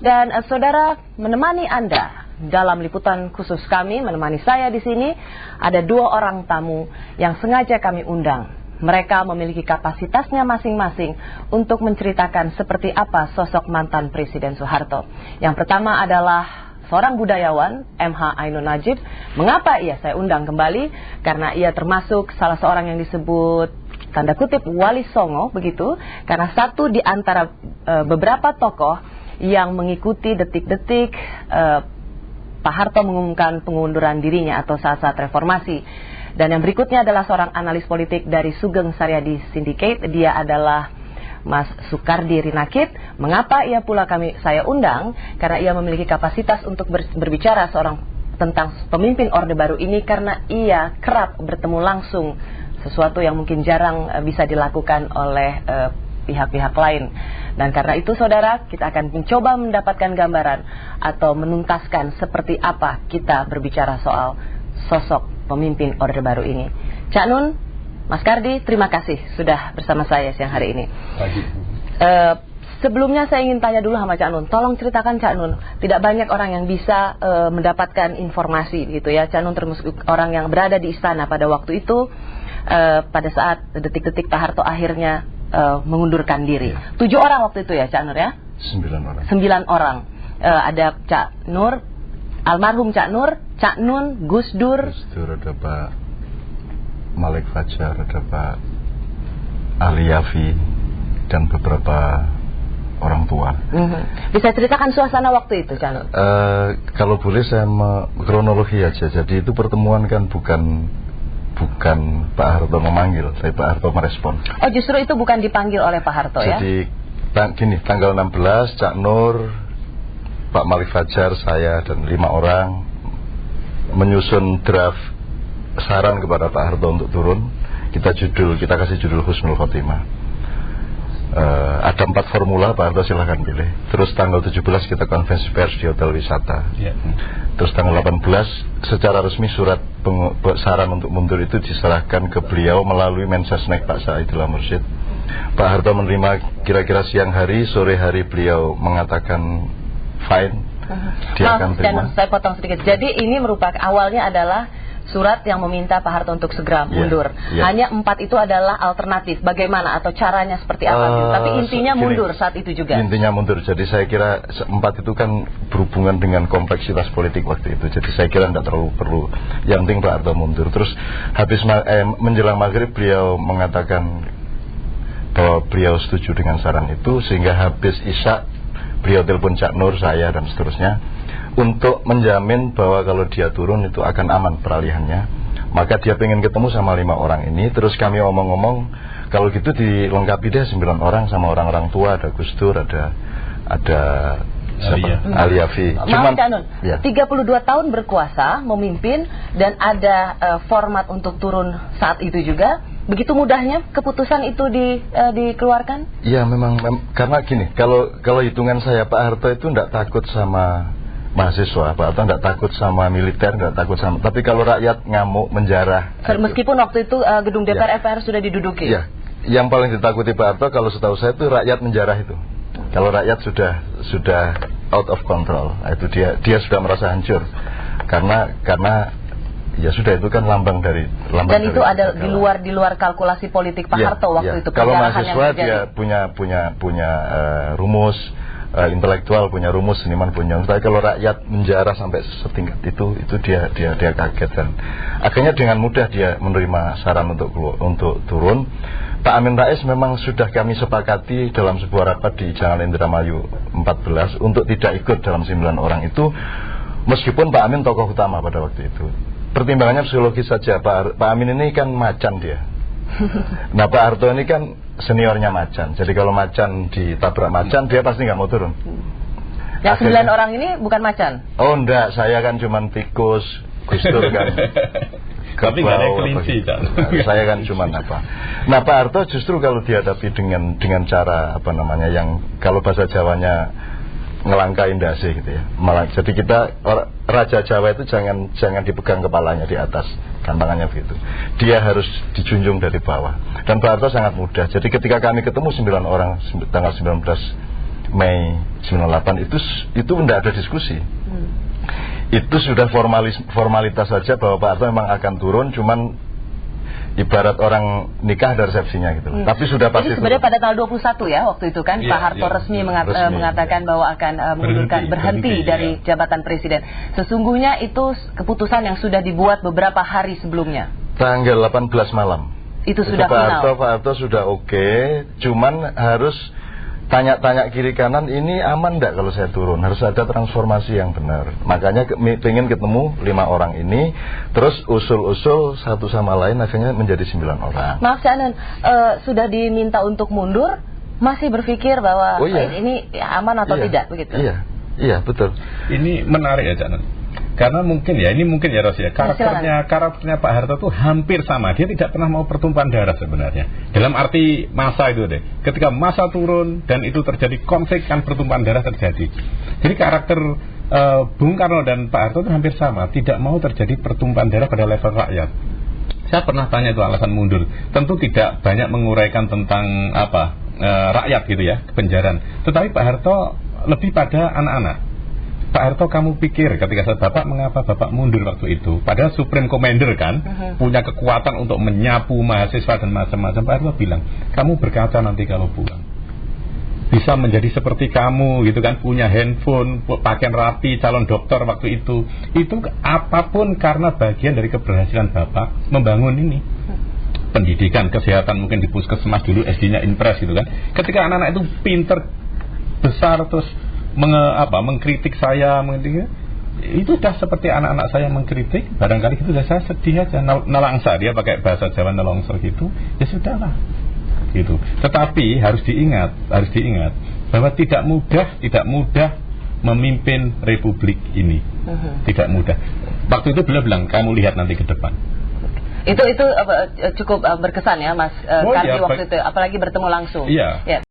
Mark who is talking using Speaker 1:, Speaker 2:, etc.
Speaker 1: Dan saudara, menemani Anda dalam liputan khusus kami, menemani saya di sini, ada dua orang tamu yang sengaja kami undang. Mereka memiliki kapasitasnya masing-masing untuk menceritakan seperti apa sosok mantan Presiden Soeharto. Yang pertama adalah seorang budayawan, MH Ainun Najib. Mengapa saya undang kembali? Karena ia termasuk salah seorang yang disebut tanda kutip wali songo, begitu. Karena satu di antara beberapa tokoh yang mengikuti detik-detik Pak Harto mengumumkan pengunduran dirinya atau saat-saat reformasi. Dan yang berikutnya adalah seorang analis politik dari Sugeng Saryadi Syndicate. Dia adalah Mas Sukardi Rinakit. Mengapa ia pula saya undang? Karena ia memiliki kapasitas untuk berbicara tentang pemimpin Orde Baru ini, karena ia kerap bertemu langsung, sesuatu yang mungkin jarang bisa dilakukan oleh pihak-pihak lain. Dan karena itu saudara, kita akan mencoba mendapatkan gambaran atau menuntaskan seperti apa kita berbicara soal sosok pemimpin Orde Baru ini. Cak Nun, Mas Kardi, terima kasih sudah bersama saya siang hari ini. Sebelumnya saya ingin tanya dulu sama Cak Nun, tolong ceritakan Cak Nun, tidak banyak orang yang bisa mendapatkan informasi gitu ya. Cak Nun termasuk orang yang berada di istana pada waktu itu, pada saat detik-detik Pak Harto akhirnya mengundurkan diri. 7 orang waktu itu ya Cak Nur ya? 9 orang. Ada Cak Nur, almarhum Cak Nur, Cak Nun, Gus Dur,
Speaker 2: ada Pak Malik Fajar, ada Pak Ali Yafi, dan beberapa orang tua.
Speaker 1: Bisa ceritakan suasana waktu itu Cak Nur?
Speaker 2: Kalau boleh saya kronologi aja. Jadi itu pertemuan kan bukan Pak Harto memanggil, tapi Pak Harto merespon.
Speaker 1: Oh, justru itu bukan dipanggil oleh Pak Harto ya?
Speaker 2: Jadi gini, tanggal 16 Cak Nur, Pak Malik Fajar, saya dan 5 orang menyusun draft saran kepada Pak Harto untuk turun. Kita kasih judul Husnul Khotimah. Ada 4 formula, Pak Harto silahkan pilih. Terus tanggal 17 kita konferensi pers di Hotel Wisata. Terus tanggal 18 secara resmi surat saran untuk mundur itu diserahkan ke beliau melalui Mensesnek Pak Saidullah Mursyid. Pak Harto menerima kira-kira siang hari, sore hari beliau mengatakan fine, dia akan terima.
Speaker 1: Saya potong sedikit. Jadi ini merupakan awalnya adalah surat yang meminta Pak Harto untuk segera mundur. Hanya 4 itu adalah alternatif. Bagaimana atau caranya seperti apa? Tapi intinya mundur saat itu juga.
Speaker 2: Intinya mundur. Jadi saya kira 4 itu kan berhubungan dengan kompleksitas politik waktu itu. Jadi saya kira tidak terlalu perlu. Yang penting Pak Harto mundur. Terus habis menjelang maghrib beliau mengatakan bahwa beliau setuju dengan saran itu, sehingga habis isya beliau telepon Cak Nur, saya dan seterusnya, untuk menjamin bahwa kalau dia turun itu akan aman peralihannya. Maka dia pengen ketemu sama 5 orang ini. Terus kami omong-omong, kalau gitu dilengkapi deh 9 orang sama orang-orang tua. Ada Gus Dur, ada Ali Yafi.
Speaker 1: Maaf Cak Nun, 32 tahun berkuasa, memimpin, dan ada format untuk turun saat itu juga. Begitu mudahnya keputusan itu dikeluarkan?
Speaker 2: Iya, memang karena gini, kalau hitungan saya, Pak Harto itu tidak takut sama mahasiswa, Pak Harto tidak takut sama militer, tidak takut sama. Tapi kalau rakyat ngamuk, menjarah.
Speaker 1: Meskipun waktu itu gedung DPR MPR sudah diduduki.
Speaker 2: Iya, yang paling ditakuti Pak Harto kalau setahu saya itu rakyat menjarah itu. Kalau rakyat sudah out of control, itu dia sudah merasa hancur. Karena ya sudah, itu kan lambang dari
Speaker 1: dan itu ada di luar kalkulasi politik Pak Harto waktu itu.
Speaker 2: Kalau mahasiswa dia punya rumus, intelektual punya rumus, seniman punya. Tapi kalau rakyat menjarah sampai setingkat itu dia kaget, dan akhirnya dengan mudah dia menerima saran untuk turun. Pak Amin Rais memang sudah kami sepakati dalam sebuah rapat di Jalan Indramayu 14 untuk tidak ikut dalam 9 orang itu, meskipun Pak Amin tokoh utama pada waktu itu. Pertimbangannya psikologis saja. Pak Amin ini kan macan dia. Nah, Pak Harto ini kan seniornya macan. Jadi kalau macan ditabrak macan, dia pasti nggak mau turun.
Speaker 1: Yang 9 orang ini bukan macan?
Speaker 2: Oh enggak, saya kan cuma tikus, Gus Dur kan
Speaker 3: tapi nggak ada kelinci kan.
Speaker 2: Saya kan cuma apa. Nah, Pak Harto justru kalau dihadapi dengan cara yang kalau bahasa Jawanya ngelangkain dasi gitu ya. Jadi Raja Jawa itu jangan dipegang kepalanya di atas, gampangannya begitu. Dia harus dijunjung dari bawah. Dan Pak Harto sangat mudah. Jadi ketika kami ketemu 9 orang tanggal 19 Mei 98 itu tidak ada diskusi. Itu sudah formalitas saja bahwa Pak Harto memang akan turun, cuman ibarat orang nikah ada resepsinya gitu. Tapi sudah pasti.
Speaker 1: Jadi sebenarnya pada tanggal 21 ya waktu itu kan Pak Harto resmi mengatakan bahwa akan berhenti dari jabatan presiden. Sesungguhnya itu keputusan yang sudah dibuat beberapa hari sebelumnya.
Speaker 2: Tanggal 18 malam.
Speaker 1: Itu sudah final.
Speaker 2: Pak Harto sudah oke, cuman harus tanya-tanya kiri kanan, ini aman enggak kalau saya turun? Harus ada transformasi yang benar. Makanya pengen ketemu 5 orang ini, terus usul-usul satu sama lain, akhirnya menjadi 9 orang.
Speaker 1: Maaf Canan, sudah diminta untuk mundur, masih berpikir bahwa ini aman atau tidak begitu?
Speaker 2: Iya betul.
Speaker 3: Ini menarik ya Canan. Karena mungkin ya Ros ya, karakternya Pak Harto itu hampir sama. Dia tidak pernah mau pertumpahan darah sebenarnya. Dalam arti masa itu deh. Ketika masa turun dan itu terjadi konflik, kan pertumpahan darah terjadi. Jadi karakter Bung Karno dan Pak Harto itu hampir sama. Tidak mau terjadi pertumpahan darah pada level rakyat. Saya pernah tanya itu alasan mundur. Tentu tidak banyak menguraikan tentang rakyat gitu ya, kepenjaran. Tetapi Pak Harto lebih pada anak-anak. Pak Harto, kamu pikir ketika saya Bapak, mengapa Bapak mundur waktu itu? Padahal Supreme Commander kan punya kekuatan untuk menyapu mahasiswa dan macam-macam. Pak Harto bilang, kamu berkaca nanti kalau pulang bisa menjadi seperti kamu gitu kan, punya handphone, pakaian rapi, calon dokter waktu itu apapun karena bagian dari keberhasilan Bapak membangun ini. Pendidikan, kesehatan mungkin di puskesmas dulu, SD-nya Impres gitu kan. Ketika anak-anak itu pinter, besar, terus mengkritik saya, itu sudah seperti anak-anak saya mengkritik, barangkali itu sudah saya sedih aja, nelangsa, dia pakai bahasa Jawa nelongser gitu, ya sudahlah gitu. Tetapi harus diingat bahwa tidak mudah memimpin republik ini. Tidak mudah. Waktu itu beliau bilang, kamu lihat nanti ke depan.
Speaker 1: Itu cukup berkesan ya Mas Kardi waktu itu, apalagi bertemu langsung.
Speaker 3: Iya.